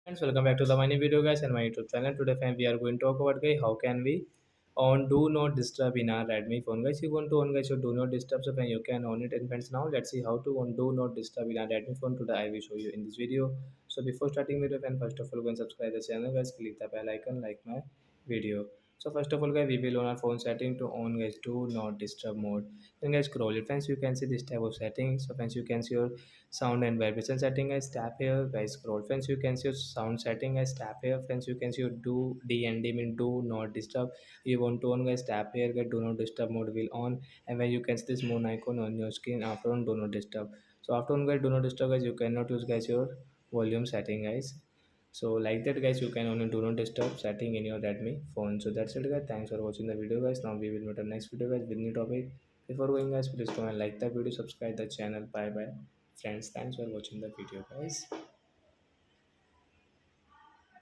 Friends, welcome back to the mini video guys and my YouTube channel. Today friend, we are going to talk about guys how can we on do not disturb in our Redmi phone. Guys, you want to on guys your do not disturb, so when you can on it. And friends, now let's see how to on do not disturb in our Redmi phone. Today I will show you in this video. So before starting video, friend, first of all go and subscribe the channel guys, click the bell icon, like my video. So first of all guys, we will on our phone setting to on guys do not disturb mode. Then guys, scroll it. Friends, you can see this type of settings. So friends, you can see your sound and vibration setting. Guys, tap here. Guys, scroll. Friends, you can see your sound setting. Guys, tap here. Friends, you can see your do DND mean do not disturb. You want to on guys, tap here. Guys, do not disturb mode will on. And when you can see this moon icon on your screen, after on do not disturb. So after on guys, do not disturb guys, you cannot use guys your volume setting guys. So like that guys, you can only do not disturb setting in your Redmi phone. So that's it guys, thanks for watching the video guys. Now we will meet the next video guys with new topic. Before going guys, please go and like the video, subscribe the channel. Bye bye friends, thanks for watching the video guys.